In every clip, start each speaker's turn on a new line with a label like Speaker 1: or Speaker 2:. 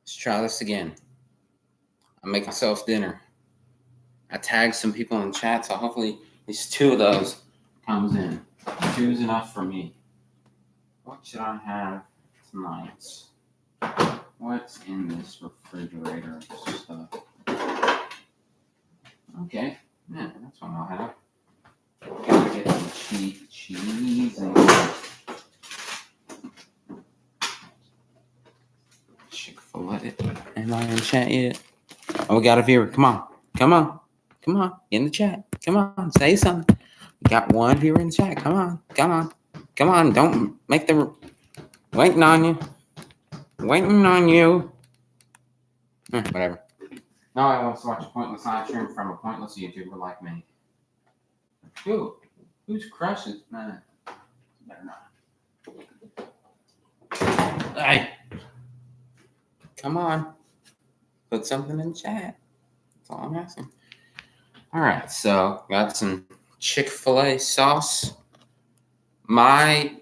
Speaker 1: Let's try this again. I make myself dinner. I tagged some people in chat, so hopefully at least 2 of those comes in. 2 is enough for me. What should I have tonight? What's in this refrigerator stuff? Okay, yeah, that's what I'll have. Gotta get some cheese and Chick-fil-A. Am I in chat yet? Oh, we got a viewer. Come on. Get in the chat. Come on, say something. We got 1 viewer in the chat. Come on. Don't make the waiting on you. Whatever. No, I want to watch a pointless live stream from a pointless YouTuber like me. Who's crushes? Nah, better not. Hey, come on. Put something in the chat. That's all I'm asking. All right, so got some Chick-fil-A sauce. My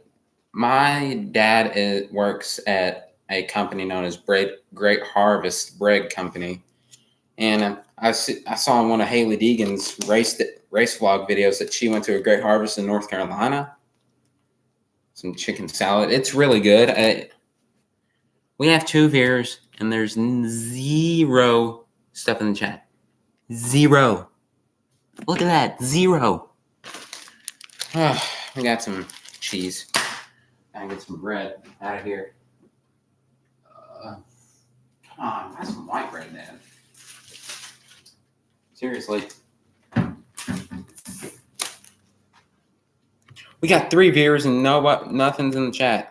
Speaker 1: dad works at a company known as Great Harvest Bread Company, and I saw in one of Haley Deegan's race vlog videos that she went to a Great Harvest in North Carolina. Some chicken salad. It's really good. We have 2 viewers, and there's 0 stuff in the chat. 0. Look at that. 0. We got some cheese. I get some bread out of here. Come on, have some white bread, man. Seriously. We got 3 viewers and nothing's in the chat.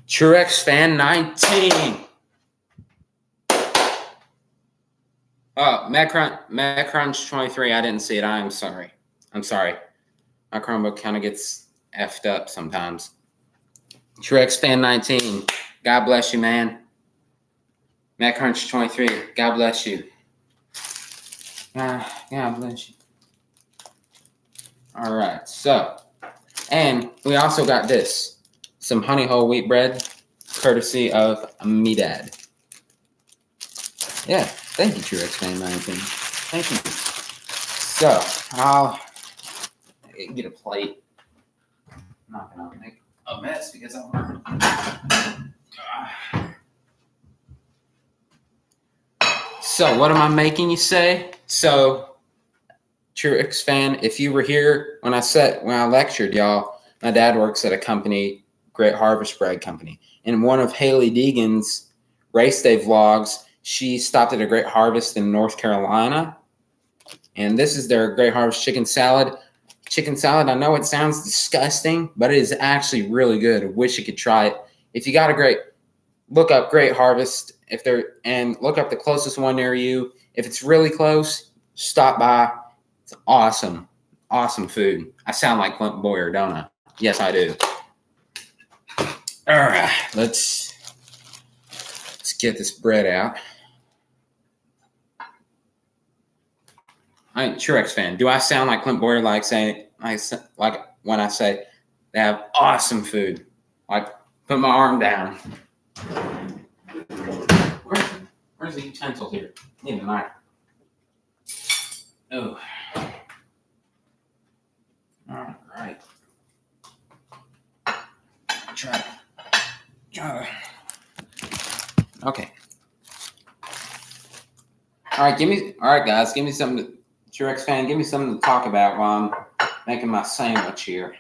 Speaker 1: Truex fan 19. Oh, MacCrunch 23. I didn't see it. I'm sorry. My Chromebook kind of gets effed up sometimes. Truex fan 19. God bless you, man. MacCrunch 23. God bless you. God bless you. All right. So, and we also got this. Some honey whole wheat bread, courtesy of me dad. Yeah, thank you, Truex fan 19. Thank you. So I'll get a plate. I'm not gonna make a mess because I'm. So what am I making? You say? So, Truex fan, if you were here when I lectured y'all, my dad works at a company. Great Harvest Bread Company. In one of Haley Deegan's race day vlogs, she stopped at a Great Harvest in North Carolina. And this is their Great Harvest chicken salad. Chicken salad, I know it sounds disgusting, but it is actually really good. I wish you could try it. If you got look up Great Harvest and look up the closest one near you. If it's really close, stop by. It's awesome. Awesome food. I sound like Clint Boyer, don't I? Yes, I do. All right, let's get this bread out. I ain't Truex fan. Do I sound like Clint Boyer, like when I say they have awesome food? Like, put my arm down. Where's the utensil here? Need a knife. Oh. All right. Try. Okay. All right, guys, give me something. Truex fan, give me something to talk about while I'm making my sandwich here.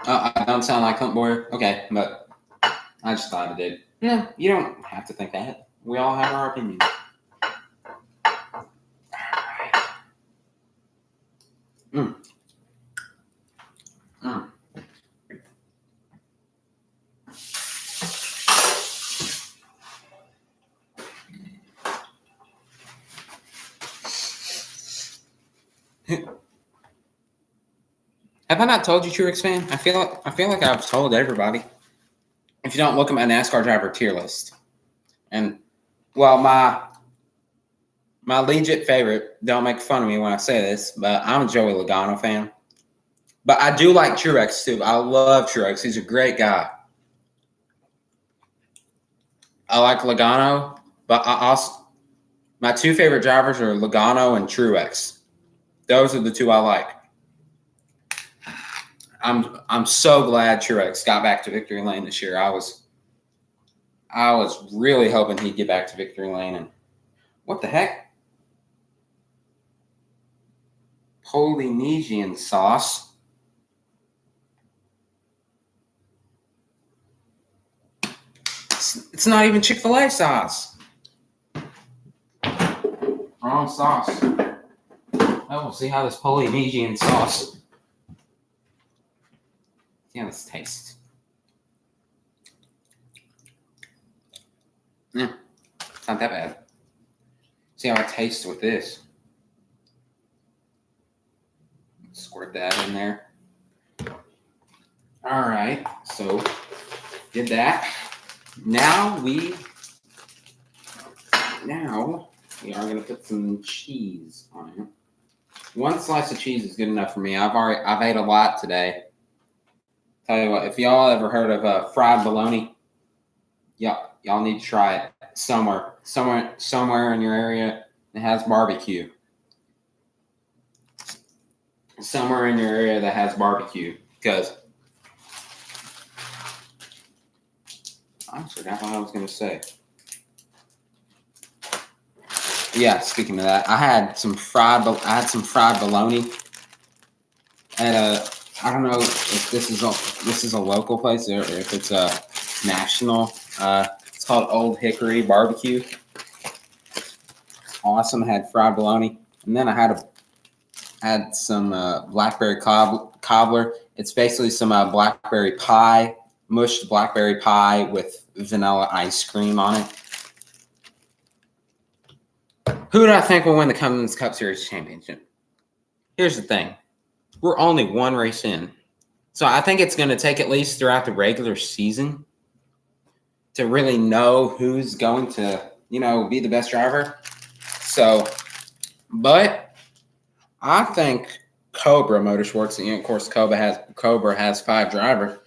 Speaker 1: I don't sound like Clint Boyer. Okay, but I just thought I did. No, you don't have to think that. We all have our opinions. Have I not told you, Truex fan? I feel like I've told everybody. if you don't look at my NASCAR driver tier list, and well, my legit favorite, don't make fun of me when I say this, but I'm a Joey Logano fan. But I do like Truex too. I love Truex. He's a great guy. I like Logano, but I also my two favorite drivers are Logano and Truex. Those are the two I like. I'm so glad Truex got back to victory lane this year. I was really hoping he'd get back to victory lane. And what the heck? Polynesian sauce. It's not even Chick-fil-A sauce. Wrong sauce. Oh, we'll see how this Polynesian sauce. See how this tastes. Yeah, it's not that bad. See how it tastes with this. Squirt that in there. All right, so did that. Now we are going to put some cheese on it. One slice of cheese is good enough for me. I've ate a lot today. Tell you what, if y'all ever heard of fried bologna, y'all need to try it somewhere in your area that has barbecue. Somewhere in your area that has barbecue, because I forgot what I was going to say. Yeah, speaking of that, I had some fried bologna at I don't know if this is a local place or if it's a national. It's called Old Hickory Barbecue. Awesome. I had fried bologna, and then I had some blackberry cobbler. It's basically some blackberry pie, mushed blackberry pie with vanilla ice cream on it. Who do I think will win the Cummins Cup Series championship? Here's the thing. We're only one race in. So I think it's going to take at least throughout the regular season to really know who's going to, be the best driver. So, but I think Cobra Motorsports, of course, Cobra has 5 drivers.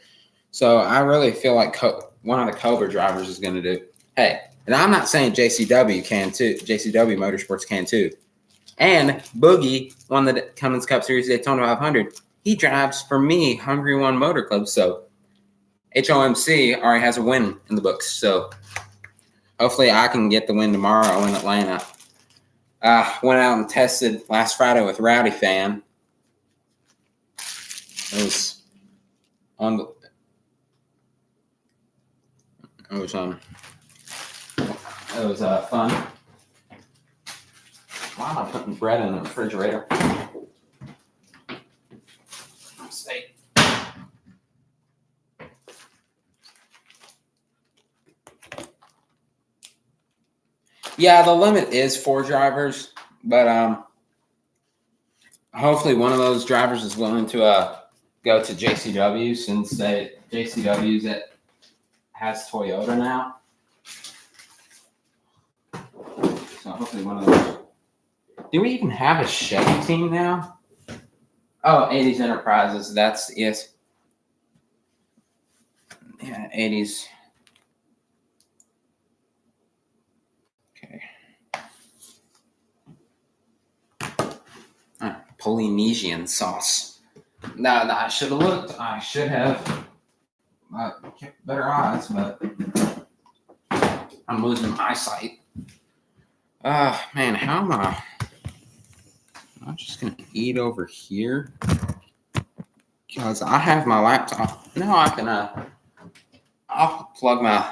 Speaker 1: So I really feel like one of the Cobra drivers is going to do. Hey, and I'm not saying JCW can too. JCW Motorsports can too. And Boogie won the Cummins Cup Series Daytona 500. He drives for me, Hungry One Motor Club. So HOMC already has a win in the books. So hopefully I can get the win tomorrow in Atlanta. Went out and tested last Friday with Rowdy Fan. It was fun. Why am I putting bread in the refrigerator? Steak. Yeah, the limit is 4 drivers, but hopefully one of those drivers is willing to go to JCW, since JCW's has Toyota now. So hopefully one of those. Do we even have a Chevy team now? Oh, 80s Enterprises. That's it. Yeah, 80s. Okay. Polynesian sauce. No, I should have looked. I should have kept better odds, but I'm losing eyesight. Man, how am I? I'm just gonna eat over here because I have my laptop. Now I can I'll plug my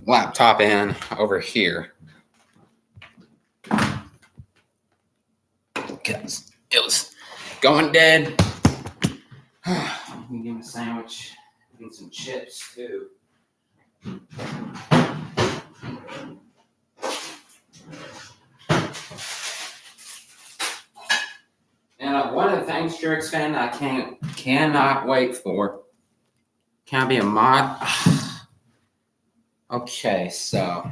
Speaker 1: laptop in over here because it was going dead. I'm gonna give me a sandwich and some chips too. And one of the things, Truex fan, cannot wait for. Can I be a mod? Okay, so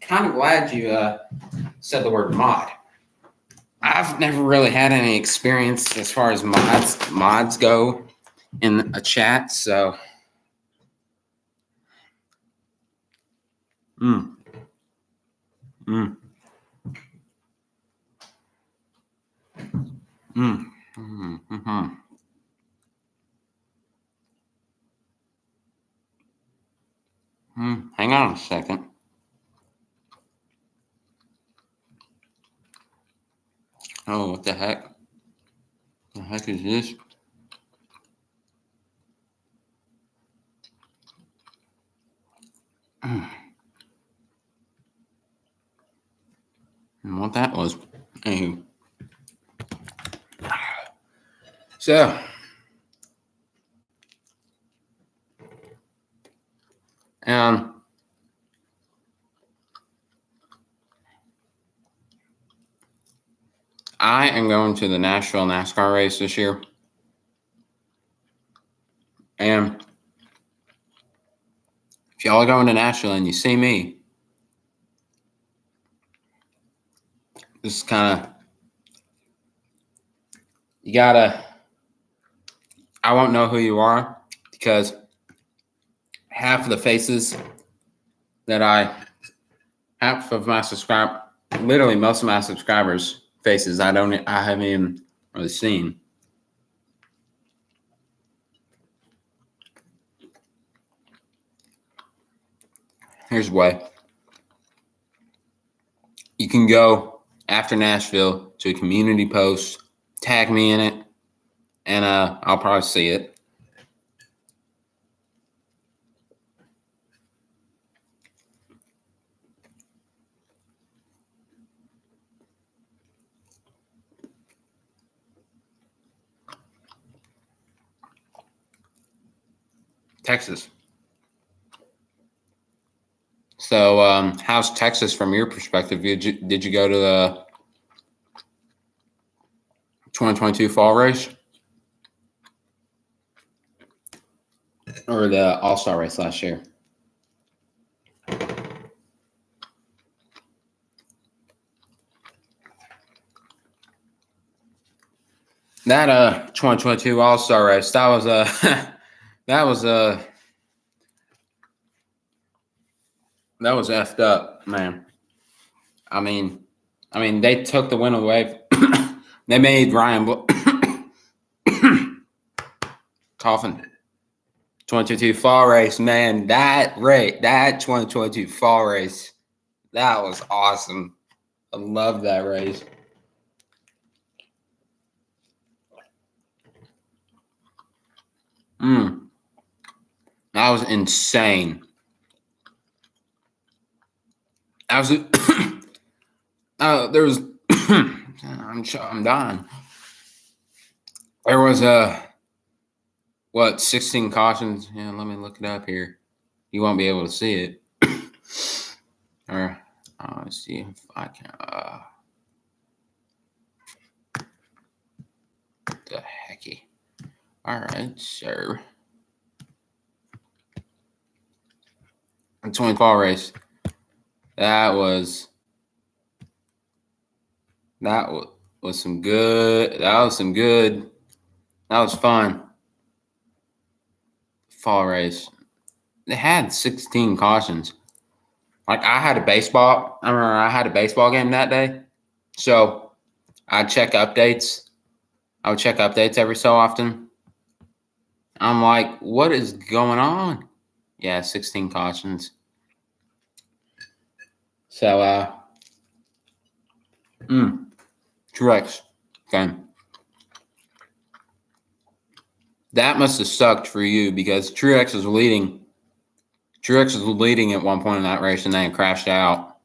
Speaker 1: kind of glad you said the word mod. I've never really had any experience as far as mods go in a chat, so mm, mm, mm, mm, mm, hang on a second. Oh, what the heck? The heck is this? And what that was. Anywho. So, um, I am going to the Nashville NASCAR race this year. And if y'all are going to Nashville and you see me, this is kind of, you gotta, I won't know who you are because half of the faces that half of my literally most of my subscribers' faces, I haven't even really seen. Here's the way. You can go after Nashville to a community post, tag me in it, and I'll probably see it. Texas. So, how's Texas from your perspective? Did you go to the 2022 fall race or the All-Star race last year? That 2022 All-Star race, that was that was effed up, man. I mean, they took the win away. They made Ryan coughing. 2022 fall race, man. That 2022 fall race, that was awesome. I love that race. That was insane. I was there was I'm dying. There was 16 cautions. Yeah, let me look it up here. You won't be able to see it. Or let's see if I can the hecky. All right, sir. 20 fall race. That was some good. That was some good. That was fun. Fall race. They had 16 cautions. Like I had a baseball game that day. So I'd check updates. I would check updates every so often. I'm like, what is going on? Yeah, 16 cautions. So Truex. Okay. That must have sucked for you because Truex was leading. Truex was leading at one point in that race and then crashed out.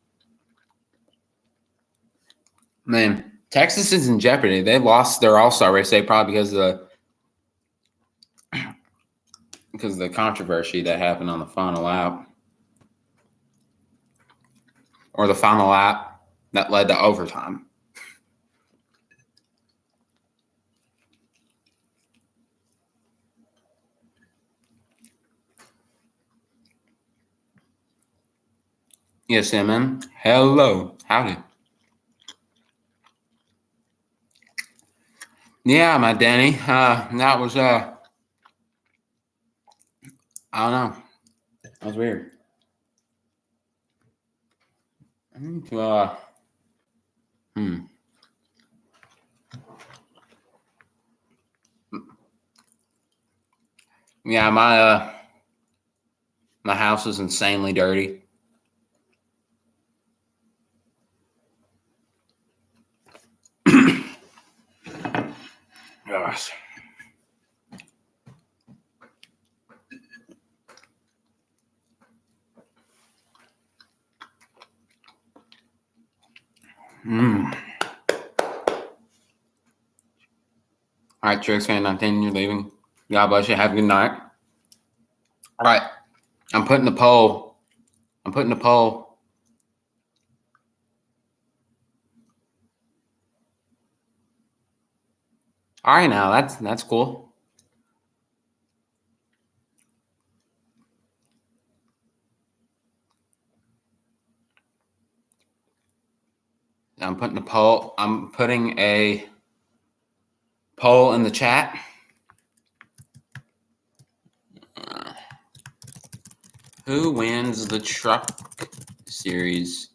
Speaker 1: Man, Texas is in jeopardy. They lost their All-Star race day probably because of the controversy that happened on the final lap. Or the final lap that led to overtime. Yes, man. Hello. Howdy. Yeah, my Danny. That was I don't know. That was weird. I need to Yeah, my house is insanely dirty. Gosh. All right, Tricks fan 19, you're leaving. God bless you. Have a good night. All right. I'm putting the poll. All right, now that's cool. I'm putting a poll. I'm putting a poll in the chat. Who wins the truck series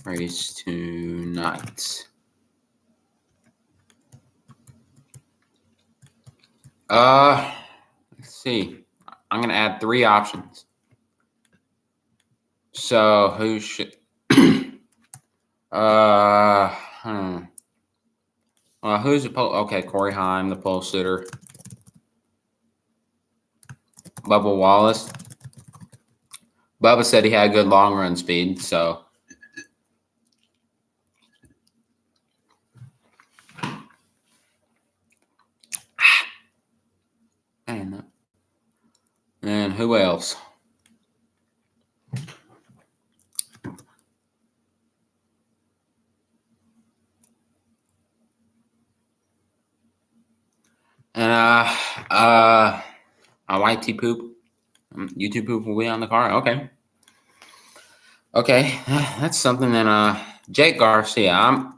Speaker 1: race tonight? Let's see. I'm gonna add 3 options. So who should? Who's the pole? Okay, Corey Heim, the pole sitter. Bubba Wallace. Bubba said he had good long run speed, so. And who else? And YT poop. YouTube poop will be on the car. Okay, that's something that Jake Garcia. I'm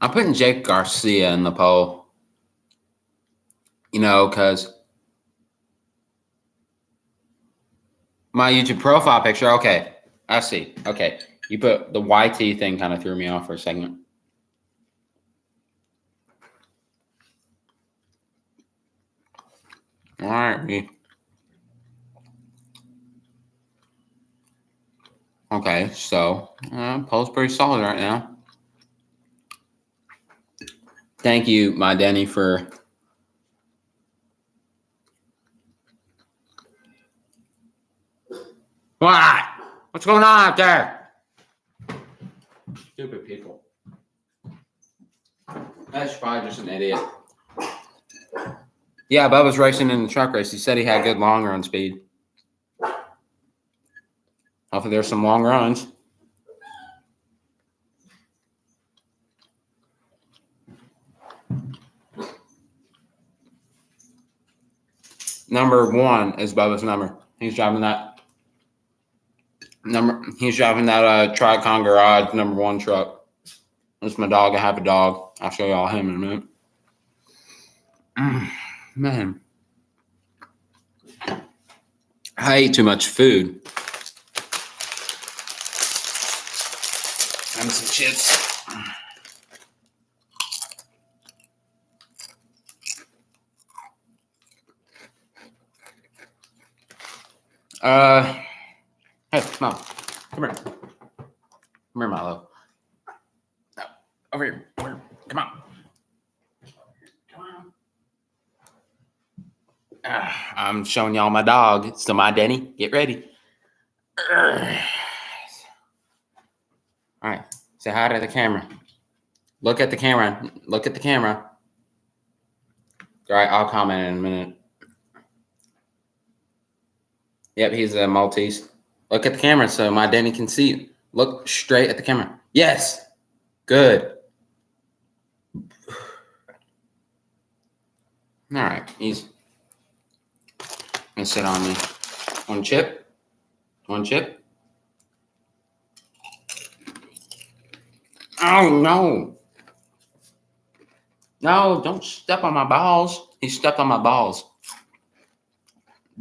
Speaker 1: putting Jake Garcia in the poll. You know, because my YouTube profile picture. Okay, I see. Okay, you put the YT thing, kind of threw me off for a second. All right. Okay, so poll's pretty solid right now. Thank you, my Denny, for what? What's going on out there? Stupid people. That's probably just an idiot. Yeah, Bubba's racing in the truck race. He said he had good long run speed. Hopefully there's some long runs. Number 1 is Bubba's number. He's driving that Tricon Garage number 1 truck. That's my dog. I have a dog. I'll show y'all him in a minute. Man. I ate too much food. And some chips. Hey, Mom. Come here. Come here, Milo. No. Over here. Come on. I'm showing y'all my dog. So my Denny, get ready. All right. Say hi to the camera. Look at the camera. All right, I'll comment in a minute. Yep, he's a Maltese. Look at the camera so my Denny can see you. Look straight at the camera. Yes. Good. All right. He's going to sit on me. One chip. One chip. Oh no. No, don't step on my balls. He stepped on my balls.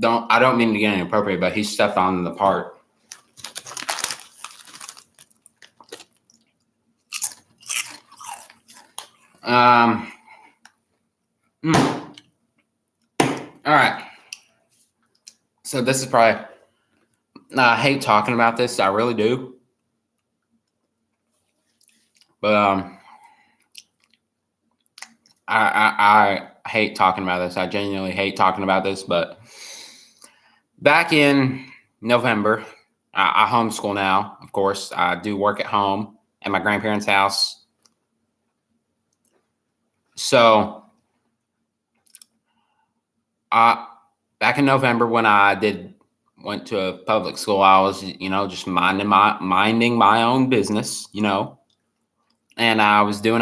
Speaker 1: I don't mean to get inappropriate, but he stepped on the part. All right. So this is probably, I hate talking about this. I really do. But I hate talking about this. I genuinely hate talking about this. But back in November, I homeschool now. Of course, I do work at home at my grandparents' house. So back in November when I went to a public school, I was, just minding my own business, and I was doing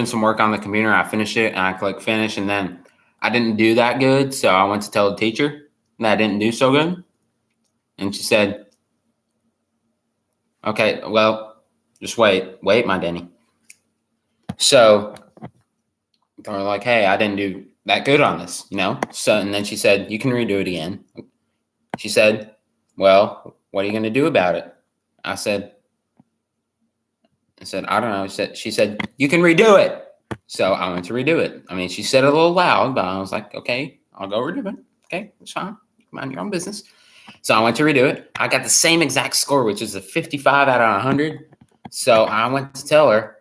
Speaker 1: some work on the computer. I finished it and I clicked finish, and then I didn't do that good. So I went to tell the teacher that I didn't do so good. And she said, okay, well, just wait, my Denny. So they're like, hey, I didn't do that good on this, So, and then she said, you can redo it again. She said, well, what are you going to do about it? I said, I don't know. She said, you can redo it. So I went to redo it. I mean, she said it a little loud, but I was like, okay, I'll go redo it. Okay, it's fine. Mind your own business. So I went to redo it. I got the same exact score, which is a 55 out of 100. So I went to tell her,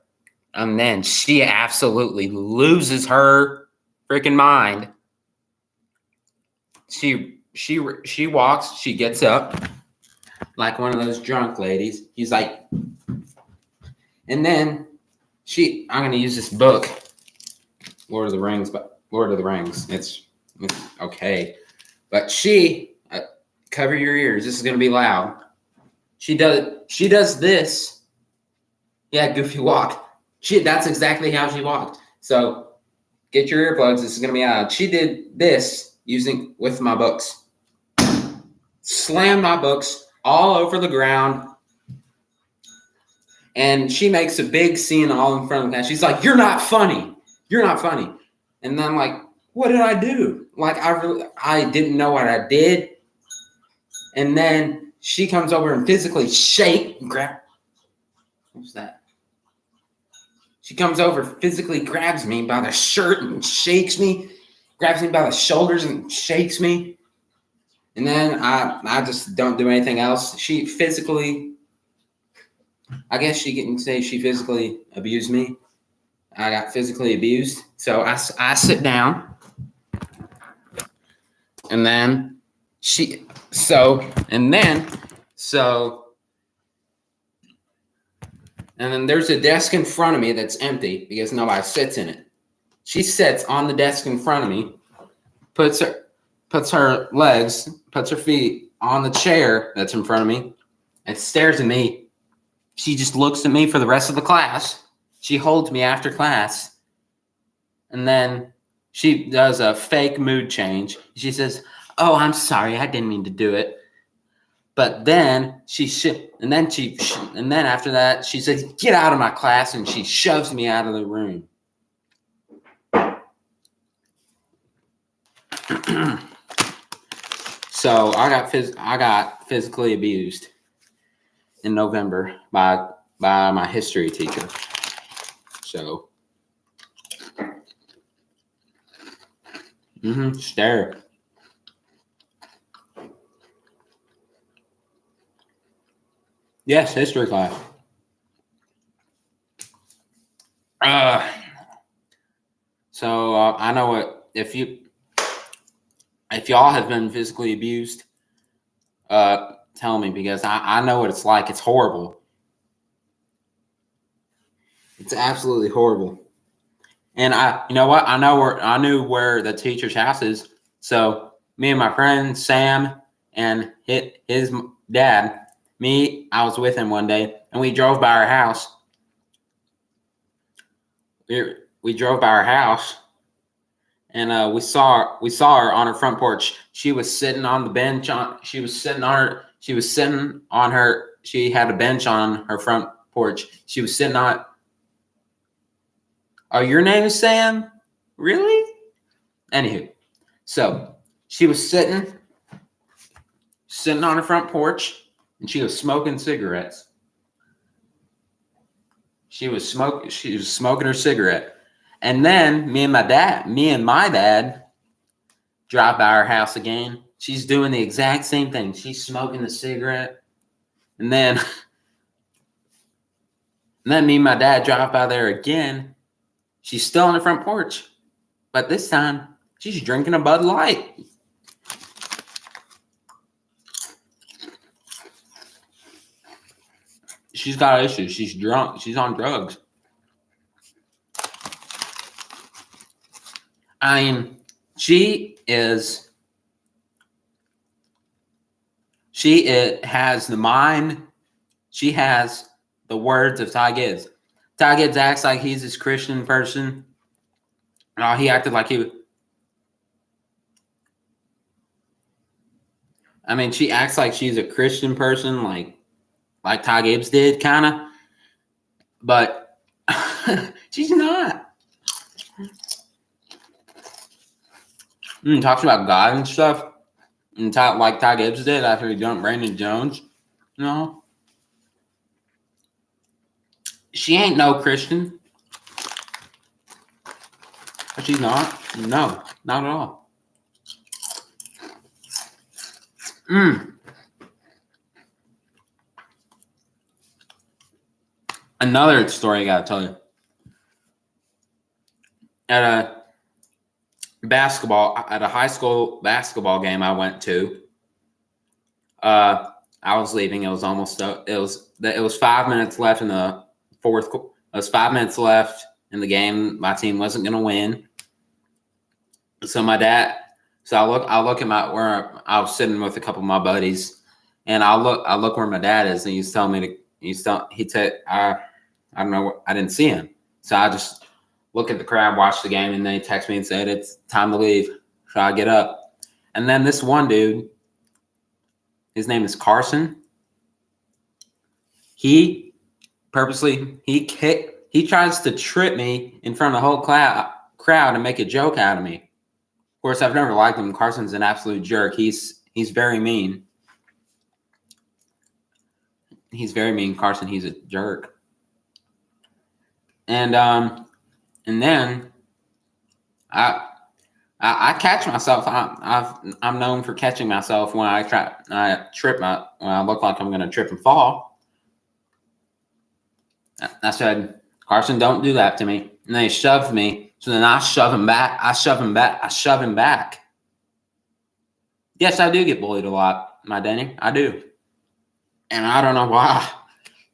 Speaker 1: and then she absolutely loses her freaking mind. She walks, she gets up like one of those drunk ladies. He's like, and then I'm going to use this book, Lord of the Rings. It's okay. But cover your ears. This is going to be loud. She does this. Yeah, goofy walk. That's exactly how she walked. So get your earplugs. This is going to be loud. She did this with my books. Slammed my books all over the ground. And she makes a big scene all in front of that. She's like, you're not funny. You're not funny. And then I'm like, what did I do? Like, I didn't know what I did. And then she comes over and physically grab. What's that? She comes over, physically grabs me by the shirt and shakes me, grabs me by the shoulders and shakes me. And then I just don't do anything else. She physically, I guess she can say she physically abused me. I got physically abused. So I sit down. And then and then there's a desk in front of me that's empty because nobody sits in it. She sits on the desk in front of me, puts her feet on the chair that's in front of me, and stares at me. She just looks at me for the rest of the class. She holds me after class. And then she does a fake mood change. She says, oh, I'm sorry. I didn't mean to do it. But then and then after that, she says, get out of my class. And she shoves me out of the room. So I got physically abused in November by my history teacher. So, stare. Yes, history class. So I know what if y'all have been physically abused, tell me, because I know what it's like. It's horrible. It's absolutely horrible. And you know what? I knew where the teacher's house is. So me and my friend Sam and his dad, I was with him one day, and we drove by our house. We drove by our house, and we saw her on her front porch. She was sitting on the bench. She had a bench on her front porch. She was sitting on. Oh, your name is Sam? Really? Anywho, so she was sitting on her front porch, and she was smoking cigarettes. She was smoking her cigarette. And then me and my dad drive by her house again. She's doing the exact same thing. She's smoking the cigarette. And then me and my dad drive by there again. She's still on the front porch. But this time, she's drinking a Bud Light. She's got issues. She's drunk. She's on drugs. I mean, she has the mind. She has the words of Ty Gibbs. Ty Gibbs acts like he's this Christian person. No, he acted like he was. I mean, she acts like she's a Christian person, like Ty Gibbs did, kind of. But she's not. Talks about God and stuff. And like Ty Gibbs did after he dumped Brandon Jones. No. She ain't no Christian. She's not. No, not at all. Another story I gotta tell you. At a high school basketball game I went to, I was leaving. It was almost it was 5 minutes left in the fourth. It was 5 minutes left in the game. My team wasn't gonna win. So I look at where I was sitting with a couple of my buddies, and I look where my dad is, and he's telling me I don't know, I didn't see him, so I just look at the crowd, watch the game, and then he texted me and said it's time to leave. So I get up, and then this one dude, his name is Carson. He tries to trip me in front of the whole crowd and make a joke out of me. Of course, I've never liked him. Carson's an absolute jerk. He's very mean. He's very mean, Carson. He's a jerk. And then I catch myself. I'm known for catching myself when I trip. When I look like I'm going to trip and fall. I said, Carson, don't do that to me. And they shoved me. So then I shove him back. I shove him back. Yes, I do get bullied a lot, my Danny. I do. And I don't know why.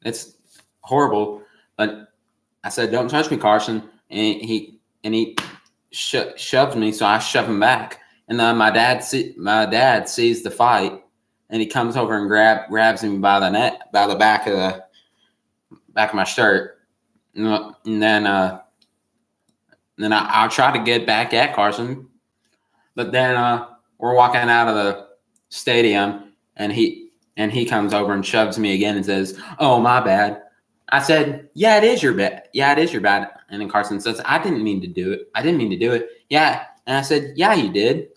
Speaker 1: It's horrible. But I said, don't touch me, Carson. And he shoved me, so I shove him back. And then my dad sees the fight, and he comes over and grabs me by the back of my shirt. And then I'll try to get back at Carson. But then we're walking out of the stadium, and he comes over and shoves me again and says, "Oh, my bad." I said, "Yeah, it is your bad. Yeah, it is your bad." And then Carson says, "I didn't mean to do it." Yeah. And I said, "Yeah, you did."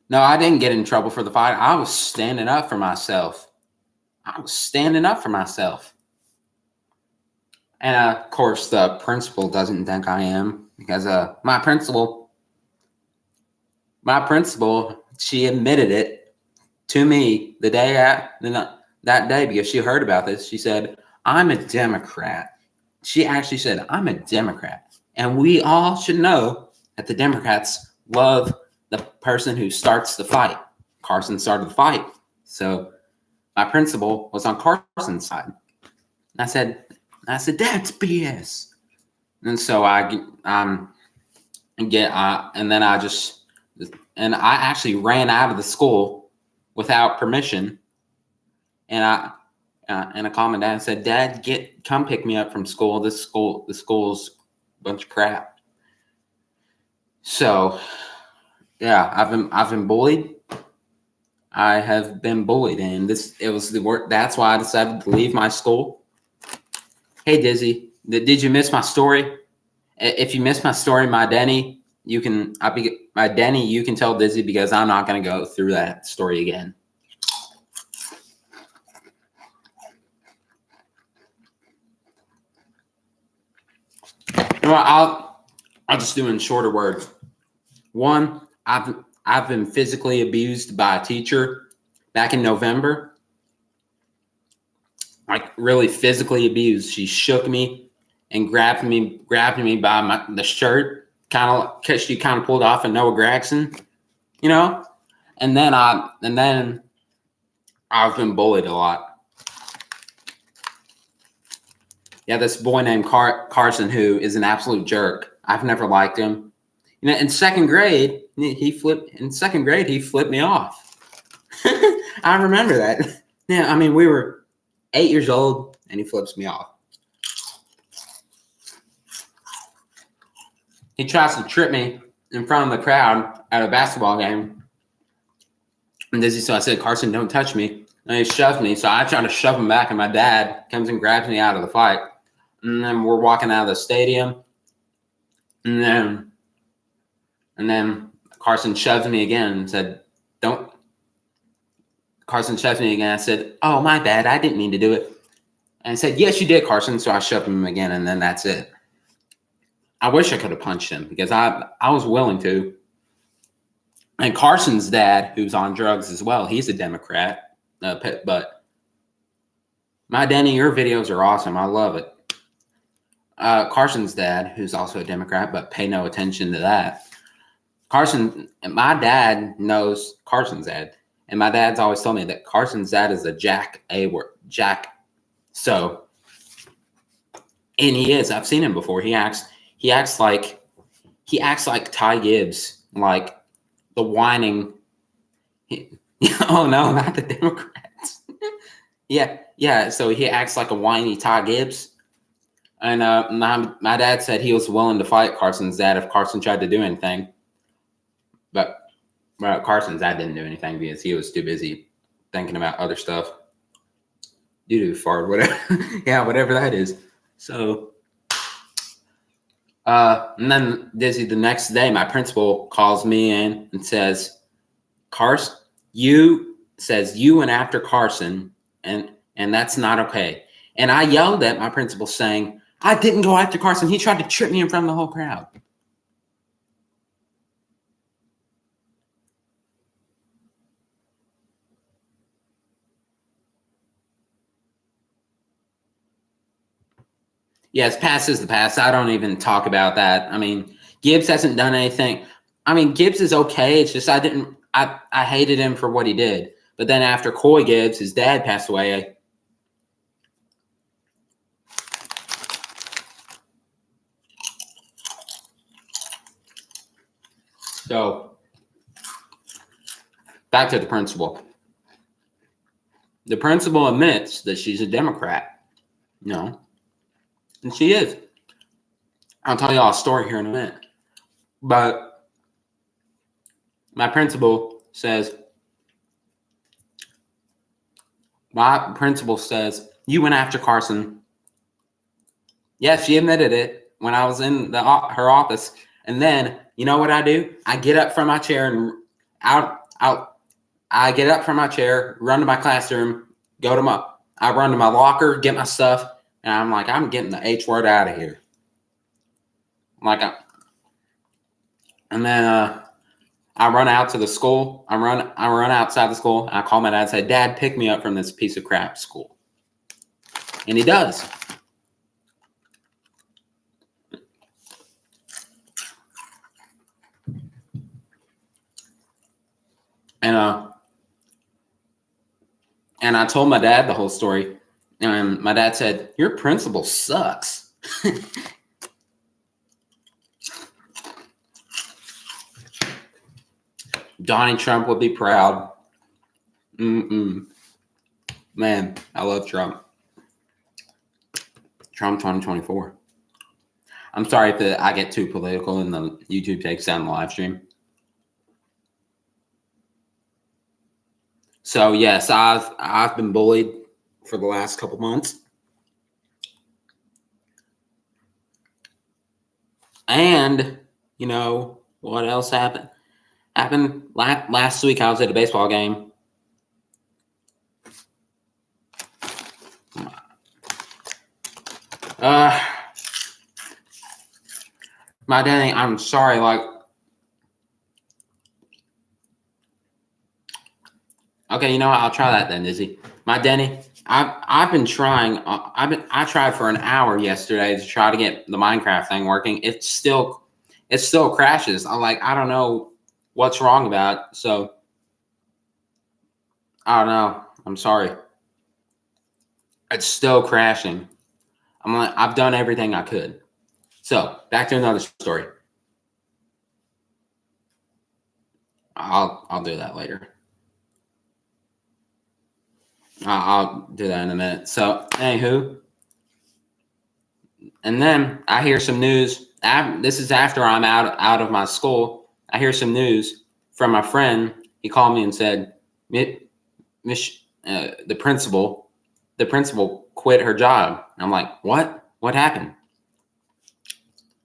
Speaker 1: No, I didn't get in trouble for the fight. I was standing up for myself. And of course, the principal doesn't think I am, because my principal, she admitted it to me that day, because she heard about this. She said, "I'm a Democrat." She actually said, "I'm a Democrat. And we all should know that the Democrats love the person who starts the fight." Carson started the fight. So my principal was on Carson's side. And I said, "That's BS." And so and I actually ran out of the school without permission. And I called my dad and said, "Dad, come pick me up from school. The school's a bunch of crap." So yeah, I've been bullied. I have been bullied, and it was the work. That's why I decided to leave my school. Hey Dizzy, did you miss my story? If you missed my story, my Denny, you can tell Dizzy because I'm not going to go through that story again. You know what, I'll just do in shorter words. One, I've been physically abused by a teacher back in November. Like really physically abused. She shook me and grabbed me by the shirt, she kind of pulled off a Noah Gragson, you know. And then I've been bullied a lot. Yeah, this boy named Carson, who is an absolute jerk. I've never liked him. You know, in second grade, he flipped me off. I remember that. Yeah, I mean, we were 8 years old, and he flips me off. He tries to trip me in front of the crowd at a basketball game. And so I said, Carson, don't touch me. And he shoved me, so I try to shove him back, and my dad comes and grabs me out of the fight. And then we're walking out of the stadium, and then Carson shoves me again and said, "Don't." Carson shoves me again. I said, "Oh, my bad. I didn't mean to do it." And I said, "Yes, you did, Carson." So I shoved him again, and then that's it. I wish I could have punched him because I was willing to. And Carson's dad, who's on drugs as well, he's a Democrat. But my Denny, your videos are awesome. I love it. Carson's dad, who's also a Democrat, but pay no attention to that. My dad knows Carson's dad, and my dad's always told me that Carson's dad is a Jack. So, and he is. I've seen him before. He acts like Ty Gibbs, like the whining. Oh no, not the Democrats. yeah. So he acts like a whiny Ty Gibbs. And my dad said he was willing to fight Carson's dad if Carson tried to do anything. But Carson's dad didn't do anything because he was too busy thinking about other stuff. Doo-doo fart, whatever. Yeah, whatever that is. So, and then Dizzy, the next day, my principal calls me in and says, you went after Carson, and that's not okay. And I yelled at my principal saying, I didn't go after Carson. He tried to trip me in front of the whole crowd. Yes, past is the past. I don't even talk about that. I mean, Gibbs hasn't done anything. I mean, Gibbs is okay. It's just I hated him for what he did. But then after Coy Gibbs, his dad passed away. So, back to the principal. The principal admits that she's a Democrat. No. And she is. I'll tell y'all a story here in a minute. But my principal says, you went after Carson. Yes, she admitted it when I was in her office. And then, you know what I do? I get up from my chair and I get up from my chair, run to my classroom, I run to my locker, get my stuff, and I'm like, I'm getting the H word out of here. And then I run out to the school. I run outside the school. And I call my dad and say, Dad, pick me up from this piece of crap school. And he does. And I told my dad the whole story. And my dad said, your principal sucks. Donnie Trump would be proud. Man, I love Trump. Trump 2024. I'm sorry if I get too political and the YouTube takes down the live stream. So yes, I've been bullied for the last couple months. And you know what else happened? Last week I was at a baseball game. My daddy, I'm sorry, like, okay, you know what? I'll try that then, Dizzy. My Denny, I've been trying. I tried for an hour yesterday to try to get the Minecraft thing working. It still crashes. I'm like, I don't know what's wrong about it. So I don't know. I'm sorry. It's still crashing. I'm like, I've done everything I could. So back to another story. I'll do that later. I'll do that in a minute. So, anywho, and then I hear some news. This is after I'm out of my school. I hear some news from my friend. He called me and said, the principal quit her job. I'm like, what? What happened?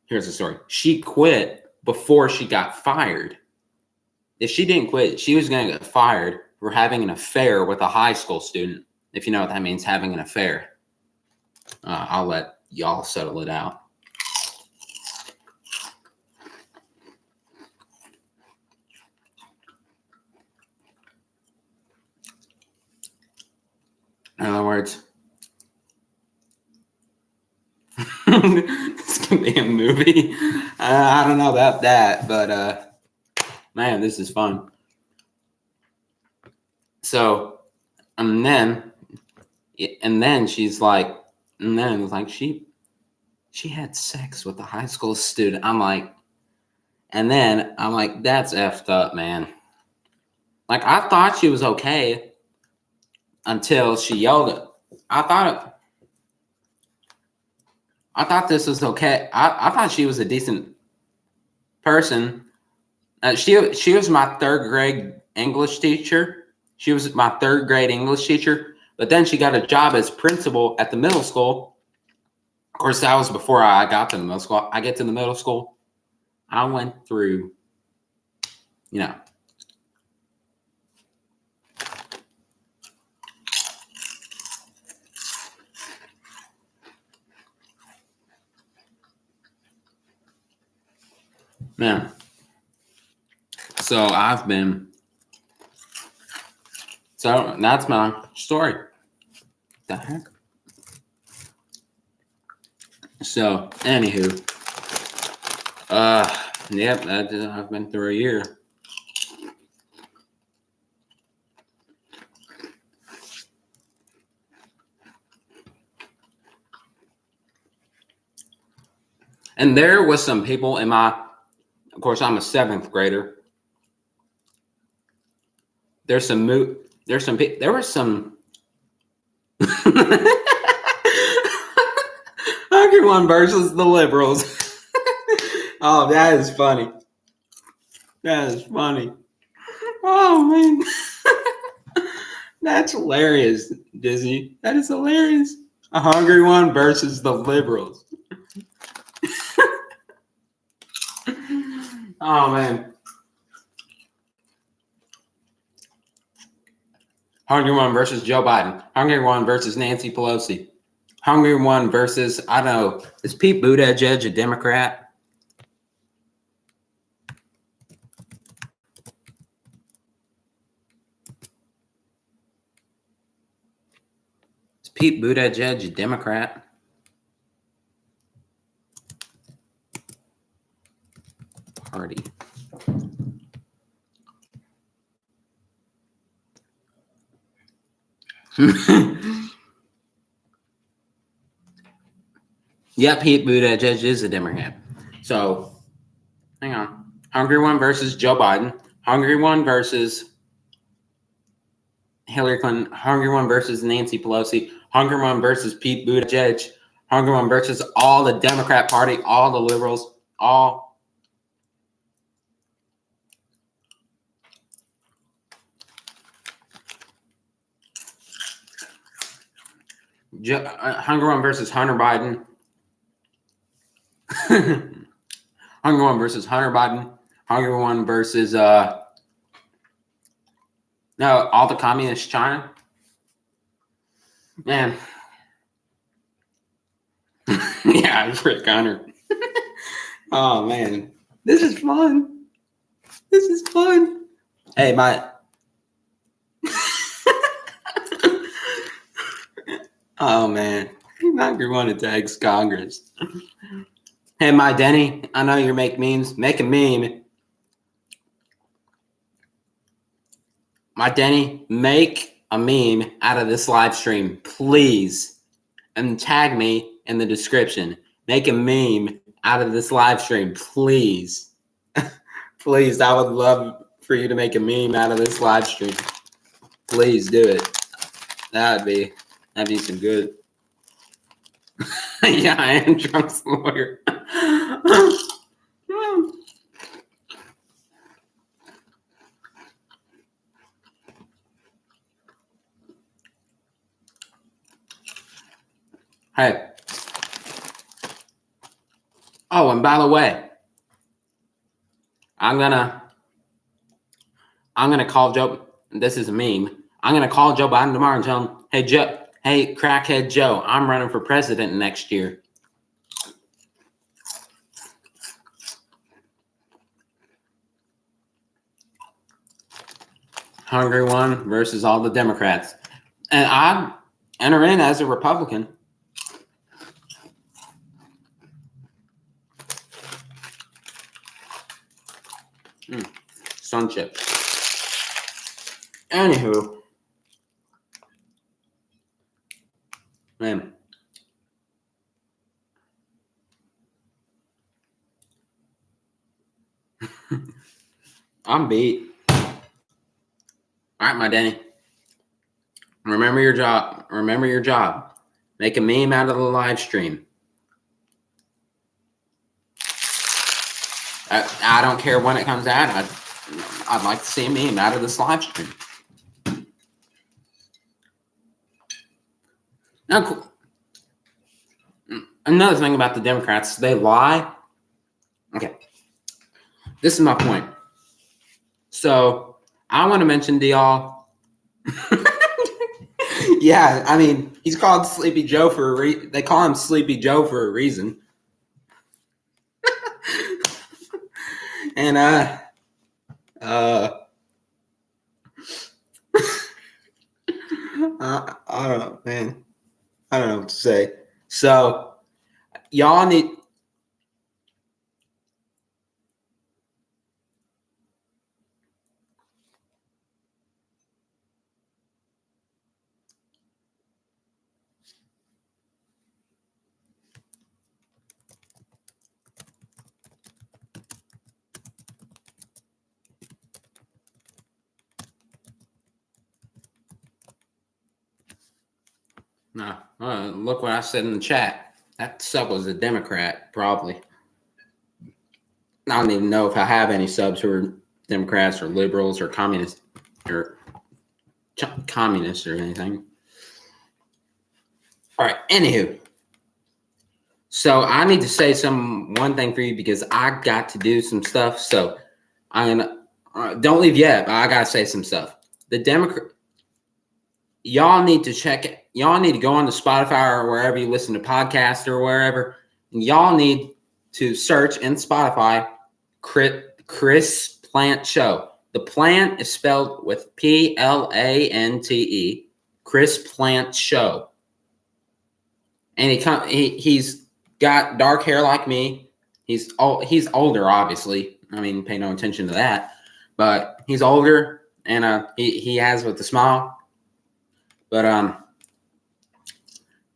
Speaker 1: Here's the story. She quit before she got fired. If she didn't quit, she was going to get fired for having an affair with a high school student. If you know what that means, having an affair. I'll let y'all settle it out. In other words, it's going to be a movie. I don't know about that, but man, this is fun. So, and then she's like, and then it was like, she had sex with a high school student. I'm like, that's effed up, man. Like, I thought she was okay until she yelled it. I thought this was okay. I thought she was a decent person. She was my third grade English teacher. She was my third grade English teacher. But then she got a job as principal at the middle school. Of course, that was before I got to the middle school. I get to the middle school. I went through, you know. Man. So that's my story. The heck? So, anywho, yep, I've been through a year. And there was some people in of course, I'm a 7th grader. There was some Hungry One versus the liberals. Oh, that is funny. That is funny. Oh, man. That's hilarious, Dizzy. That is hilarious. A Hungry One versus the liberals. Oh, man. Hungry One versus Joe Biden. Hungry One versus Nancy Pelosi. Hungry One versus, I don't know, is Pete Buttigieg a Democrat? Is Pete Buttigieg a Democrat? Party. Yeah, Pete Buttigieg is a Democrat. So, hang on. Hungry One versus Joe Biden. Hungry One versus Hillary Clinton. Hungry One versus Nancy Pelosi. Hungry One versus Pete Buttigieg. Hunger One versus all the Democrat Party, all the liberals, all. Hunger One versus Hunter Biden. Hunger One versus Hunter Biden. Hunger One versus all the communist China. Man. Yeah, Rick Hunter. Oh man, this is fun. This is fun. Hey, oh man, Hunger One attacks Congress. Hey, my Denny, I know you make memes. Make a meme. My Denny, make a meme out of this live stream, please. And tag me in the description. Make a meme out of this live stream, please. Please, I would love for you to make a meme out of this live stream. Please do it. That'd be some good. Yeah, I am Trump's lawyer. Hey. Oh, and by the way, I'm gonna call Joe. This is a meme. I'm gonna call Joe Biden tomorrow and tell him, "Hey Joe, hey crackhead Joe, I'm running for president next year." Hungry One versus all the Democrats, and I enter in as a Republican. Sun chip. Anywho, man, I'm beat. All right, my Denny. Remember your job. Remember your job. Make a meme out of the live stream. I don't care when it comes out. I'd like to see a meme out of this live stream. Now, cool. Another thing about the Democrats, they lie. Okay. This is my point. So, I want to mention to y'all. Yeah, I mean, he's called Sleepy Joe for a reason. They call him Sleepy Joe for a reason. And, I don't know, man. I don't know what to say. So, y'all need. No, look what I said in the chat. That sub was a Democrat, probably. I don't even know if I have any subs who are Democrats or liberals or communists or anything. All right, anywho. So I need to say one thing for you because I got to do some stuff. So I'm gonna don't leave yet, but I gotta say some stuff. The Democrat, y'all need to check it. Y'all need to go on to Spotify or wherever you listen to podcasts or wherever, and y'all need to search in Spotify Chris Plante Show. The plant is spelled with Plante. Chris Plante Show. And he's got dark hair like me. He's older, obviously. I mean, pay no attention to that. But he's older, and he has with the smile. But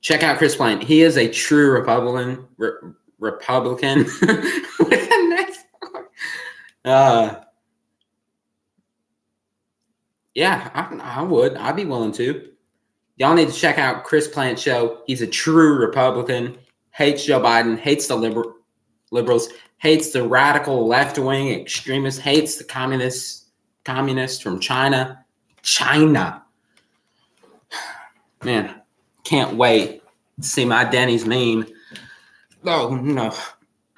Speaker 1: check out Chris Plante. He is a true Republican. Republican with a nice. Yeah, I would. I'd be willing to. Y'all need to check out Chris Plante Show. He's a true Republican. hates Joe Biden, hates the liberals, hates the radical left-wing extremists, hates the communists from China. Man, can't wait to see my Denny's meme. Oh, no.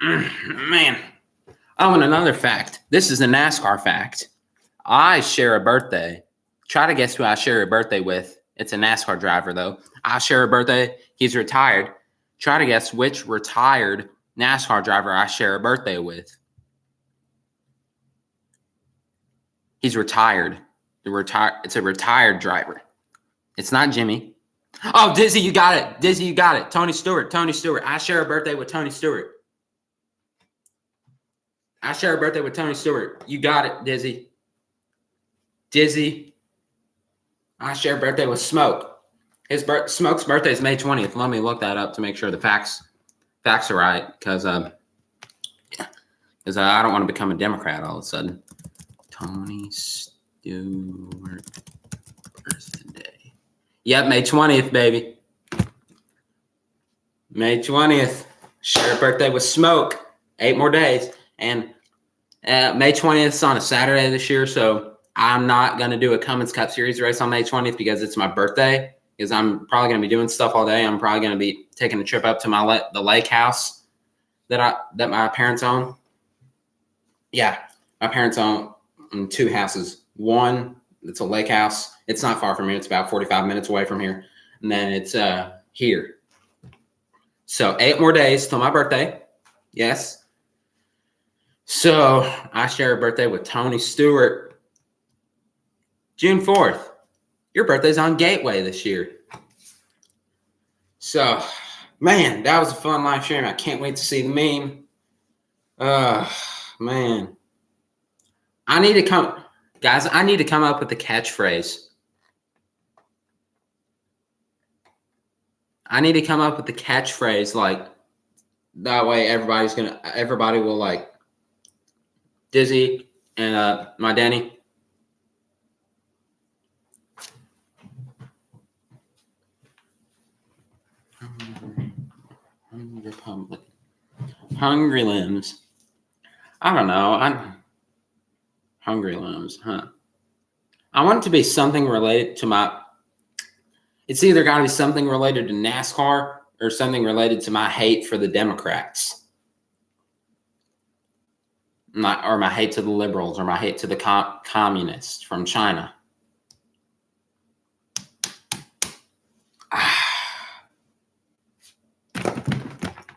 Speaker 1: Man. Oh, and another fact. This is a NASCAR fact. I share a birthday. Try to guess who I share a birthday with. It's a NASCAR driver, though. I share a birthday. He's retired. Try to guess which retired NASCAR driver I share a birthday with. He's retired. It's a retired driver. It's not Jimmy. Oh, Dizzy, you got it. Dizzy, you got it. Tony Stewart. I share a birthday with Tony Stewart. I share a birthday with Tony Stewart. You got it, Dizzy. I share a birthday with Smoke. Smoke's birthday is May 20th. Let me look that up to make sure the facts are right, because I don't want to become a Democrat all of a sudden. Tony Stewart birthday. Yep, May 20th, baby. May 20th. Share a birthday with Smoke. 8 more days. And May 20th is on a Saturday this year, so I'm not going to do a Cummins Cup Series race on May 20th because it's my birthday, because I'm probably going to be doing stuff all day. I'm probably going to be taking a trip up to the lake house that my parents own. Yeah, my parents own 2 houses. One, it's a lake house. It's not far from here. It's about 45 minutes away from here. And then it's here. So 8 more days till my birthday. Yes. So I share a birthday with Tony Stewart. June 4th. Your birthday's on Gateway this year. So, man, that was a fun live stream. I can't wait to see the meme. Man. I need to come up with a catchphrase. Like, that way everybody will like Dizzy and my Danny. Hungry Limbs. I don't know. Hungry Limbs, huh? I want it to be something related to it's either got to be something related to NASCAR or something related to my hate for the Democrats. Or my hate to the liberals, or my hate to the communists from China.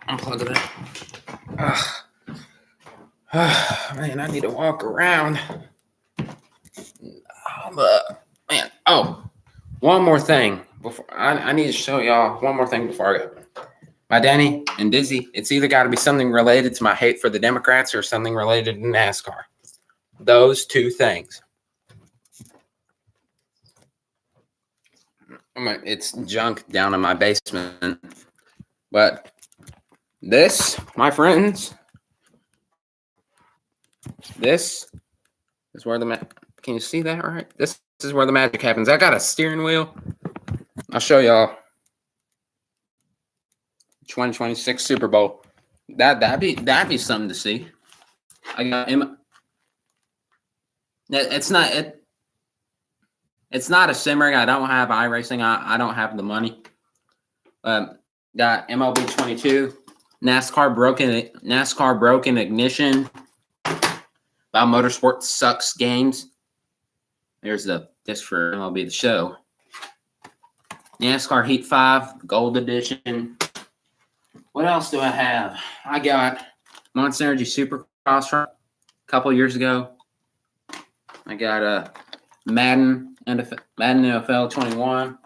Speaker 1: Unplug that. Man, I need to walk around. Man, one more thing before I need to show y'all one more thing before I go. My Danny and Dizzy, it's either got to be something related to my hate for the Democrats or something related to NASCAR. Those 2 things. It's junk down in my basement. But this, my friends, this is where can you see that right? This is where the magic happens. I got a steering wheel. I'll show y'all. 2026 Super Bowl. That'd be something to see. I got him. It's not a Simmering. I don't have iRacing. I don't have the money. Got MLB 22. NASCAR broken ignition. About Motorsport Sucks games. There's the disc for MLB The Show. NASCAR Heat 5 Gold Edition. What else do I have? I got Monster Energy Supercross from a couple years ago. I got Madden NFL 21.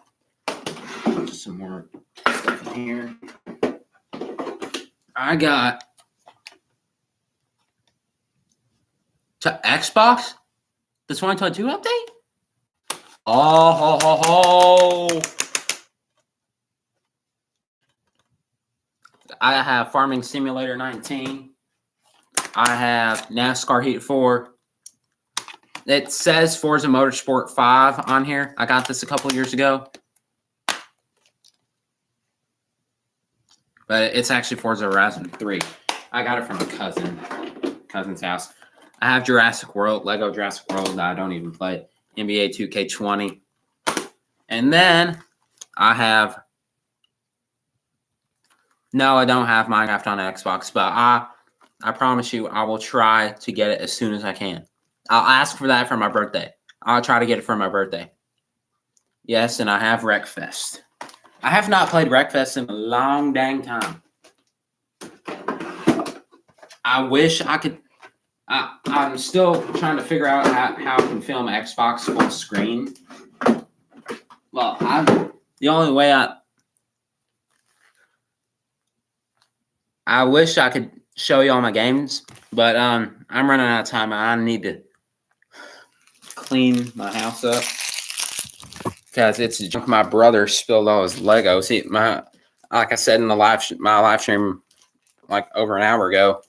Speaker 1: Some more stuff in here. I got Xbox, the 2022 update. Oh. I have Farming Simulator 19. I have NASCAR Heat 4. It says Forza Motorsport 5 on here. I got this a couple years ago. But but it's actually Forza Horizon 3. I got it from a cousin's house. I have Jurassic World, Lego Jurassic World. I don't even play NBA 2K20. And then I have, no, I don't have Minecraft on Xbox, but I promise you I will try to get it as soon as I can. I'll ask for that for my birthday. I'll try to get it for my birthday. Yes, and I have Wreckfest. I have not played Wreckfest in a long dang time. I wish I could. I'm still trying to figure out how I can film Xbox full screen. Well, the only way I wish I could show you all my games, but I'm running out of time. I need to clean my house up because it's junk. My brother spilled all his Legos. Like I said in the my live stream like over an hour ago,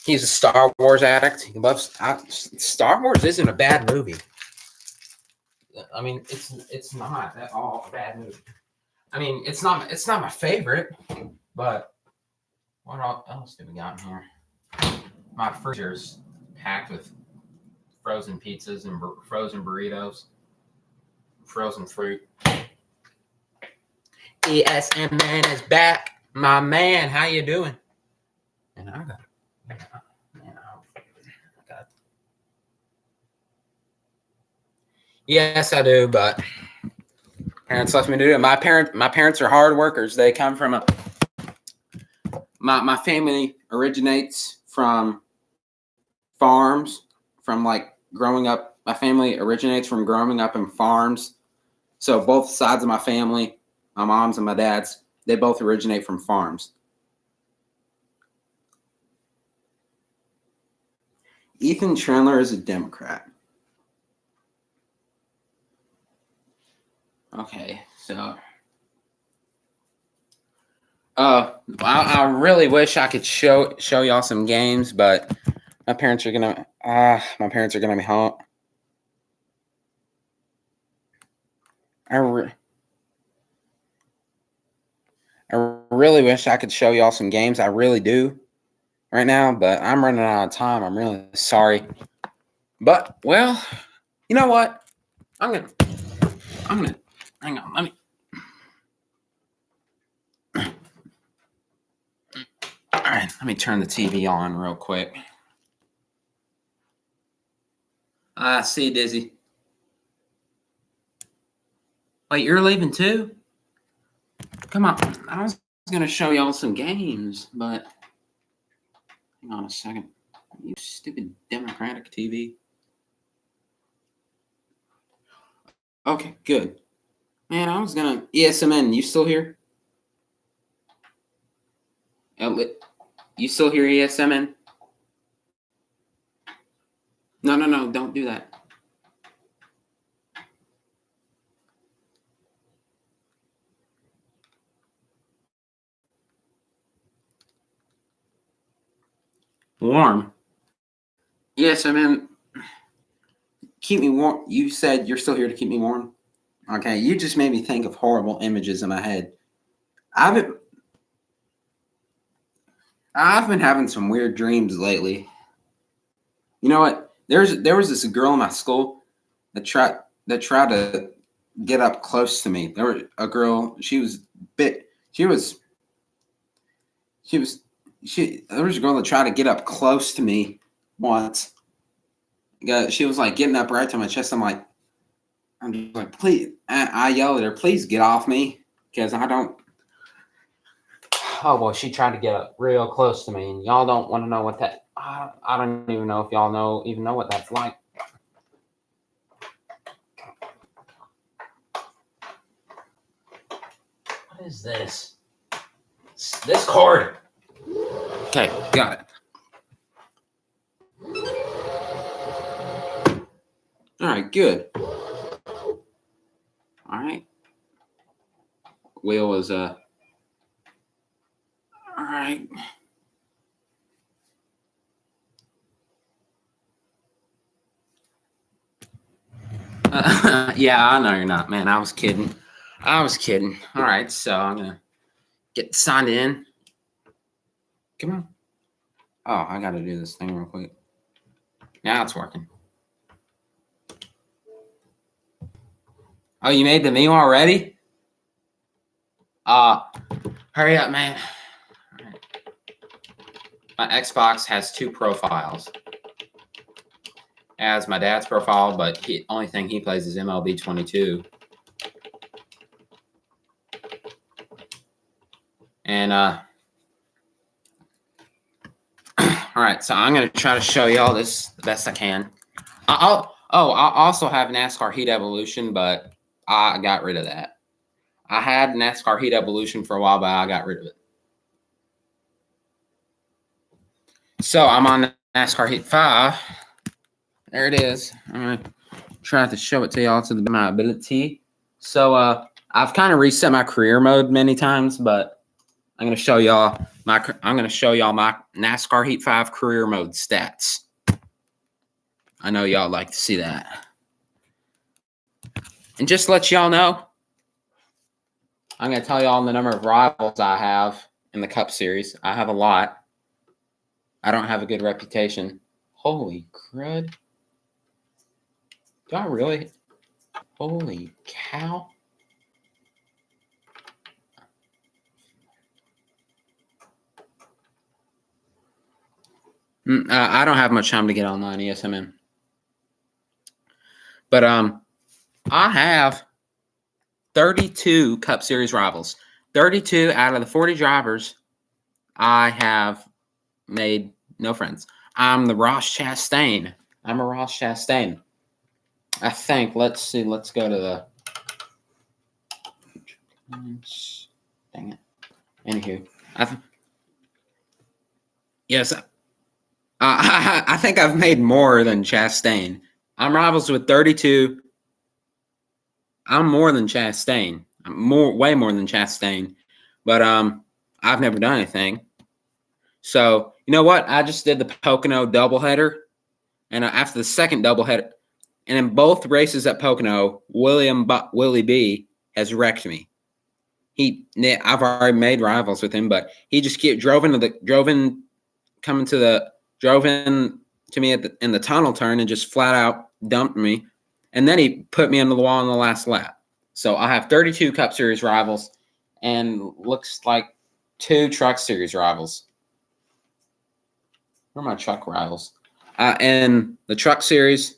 Speaker 1: he's a Star Wars addict. He loves Star Wars. Isn't a bad movie. I mean, it's not at all a bad movie. I mean, it's not my favorite, but what else do we got in here? My freezer's packed with frozen pizzas and frozen burritos, frozen fruit. ESM man is back, my man. How you doing? And I got. Yes, I do, but parents left me to do it. My parents are hard workers. They come from my family originates from farms, from like growing up. My family originates from growing up in farms. So both sides of my family, my mom's and my dad's, they both originate from farms. Ethan Chandler is a Democrat. Okay, so I really wish I could show y'all some games, but my parents are gonna be home. I really wish I could show y'all some games. I really do right now, but I'm running out of time. I'm really sorry. But well, you know what? I'm gonna hang on, let me. All right, let me turn the TV on real quick. See, Dizzy. Wait, you're leaving too? Come on. I was going to show y'all some games, but hang on a second. You stupid Democratic TV. Okay, good. Man, I was going to... ESMN, you still here? You still here, ESMN? No, don't do that. Warm. ESMN, keep me warm. You said you're still here to keep me warm? Okay, you just made me think of horrible images in my head. I've been having some weird dreams lately. You know what? There was this girl in my school that tried to get up close to me. There was a girl. There was a girl that tried to get up close to me once. She was like getting up right to my chest. I'm just like, please. I yelled at her, please get off me, because I don't. Oh boy, she tried to get up real close to me, and y'all don't want to know what that. I don't even know if y'all even know what that's like. What is this? This cord. Okay, got it. All right, good. All right. Will was all right. Yeah, I know you're not, man. I was kidding. All right, so I'm gonna get signed in. Come on. Oh, I got to do this thing real quick. Now it's working. Oh, you made the meme already? Hurry up, man. Right. My Xbox has 2 profiles. It has my dad's profile, but only thing he plays is MLB 22. And all right, so I'm gonna try to show y'all this the best I can. I'll also have NASCAR Heat Evolution, but I got rid of that. I had NASCAR Heat Evolution for a while, but I got rid of it. So I'm on NASCAR Heat 5. There it is. I'm gonna try to show it to y'all to the best of my ability. So I've kind of reset my career mode many times, but I'm gonna show y'all my NASCAR Heat 5 career mode stats. I know y'all like to see that. And just to let y'all know, I'm going to tell y'all the number of rivals I have in the Cup Series. I have a lot. I don't have a good reputation. Holy crud. Do I really? Holy cow. I don't have much time to get online. Yes, I'm in. But I have 32 Cup Series rivals. 32 out of the 40 drivers, I have made no friends. I'm the Ross Chastain. I'm a Ross Chastain. I think. Let's see. Let's go to the. Dang it. Anywho, yes. I think I've made more than Chastain. I'm rivals with 32. I'm more than Chastain. I'm way more than Chastain. But I've never done anything. So you know what? I just did the Pocono doubleheader, and after the second doubleheader, and in both races at Pocono, Willie B has wrecked me. I've already made rivals with him, but he just drove in to me in the tunnel turn and just flat out dumped me, and then he put me into the wall in the last lap. So I have 32 Cup Series rivals, and looks like 2 Truck Series rivals. Where are my truck rivals? And the Truck Series.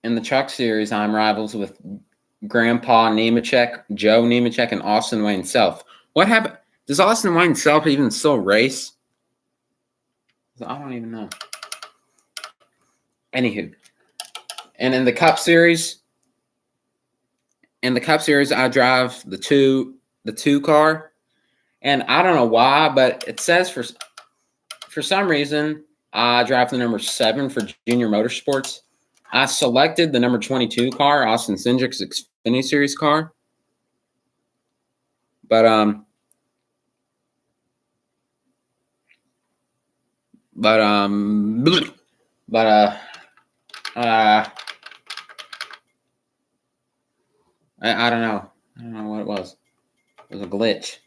Speaker 1: In the Truck Series, I'm rivals with Grandpa Nemechek, Joe Nemechek, and Austin Wayne Self. What happened? Does Austin Wayne Self even still race? I don't even know. Anywho, and in the Cup Series, I drive the two car, and I don't know why, but it says for some reason I drive the number 7 for Junior Motorsports. I selected the number 22 car, Austin Cindric's Xfinity Series car. But I don't know. I don't know what it was. It was a glitch.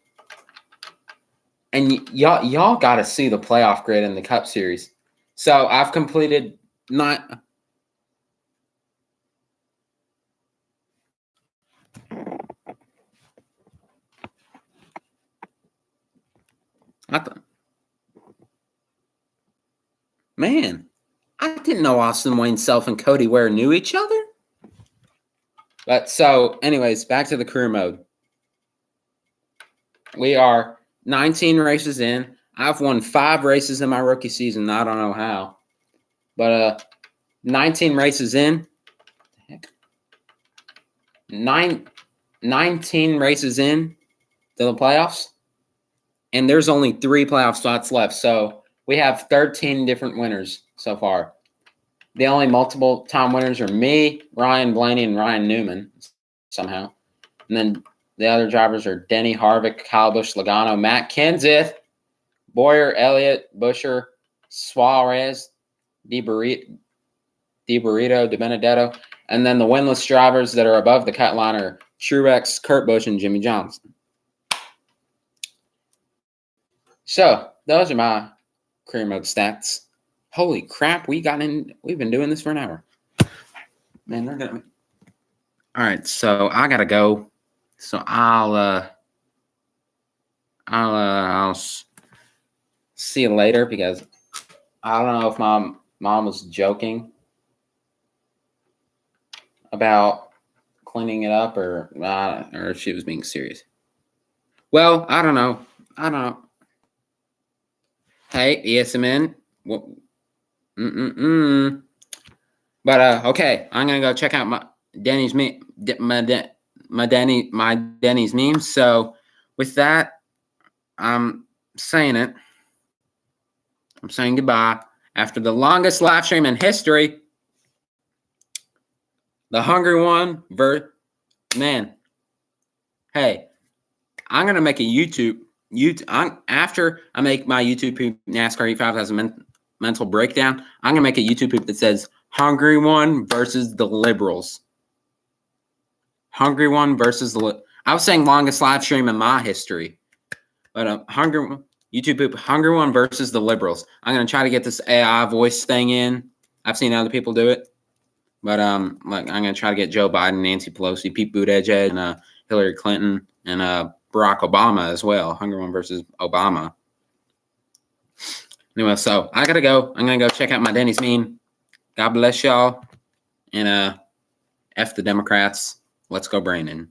Speaker 1: And y'all got to see the playoff grid in the Cup Series. So I've completed not. Man, I didn't know Austin Wayne Self and Cody Ware knew each other. But so, anyways, back to the career mode. We are 19 races in. I've won 5 races in my rookie season. I don't know how. But 19 races in. Heck. 19 races in to the playoffs. And there's only 3 playoff spots left. So we have 13 different winners so far. The only multiple time winners are me, Ryan Blaney, and Ryan Newman somehow. And then the other drivers are Denny Harvick, Kyle Busch, Logano, Matt Kenseth, Boyer, Elliott, Busher, Suarez, DiBurrito, DiBenedetto, And then the winless drivers that are above the cut line are Truex, Kurt Busch, and Jimmy Johnson. So those are my career mode stats. Holy crap, we've been doing this for an hour. Man, they're gonna. All right, so I gotta go. So I'll see you later, because I don't know if my mom was joking about cleaning it up or if she was being serious. Well, I don't know. Hey, ESMN. But okay, I'm gonna go check out my Denny's memes. So with that, I'm saying it. I'm saying goodbye after the longest live stream in history. The hungry one, man. Hey, I'm gonna make a YouTube. After I make my YouTube poop NASCAR E5000 mental breakdown, I'm gonna make a YouTube poop that says hungry one versus the liberals. Hungry one versus I was saying longest live stream in my history, but hungry YouTube poop, hungry one versus the liberals. I'm gonna try to get this AI voice thing in. I've seen other people do it, but I'm gonna try to get Joe Biden, Nancy Pelosi, Pete Buttigieg, and Hillary Clinton, and Barack Obama as well. Hungry one versus Obama. Anyway, so I gotta go. I'm gonna go check out my Denny's meme. God bless y'all, and F the Democrats. Let's go, Brandon.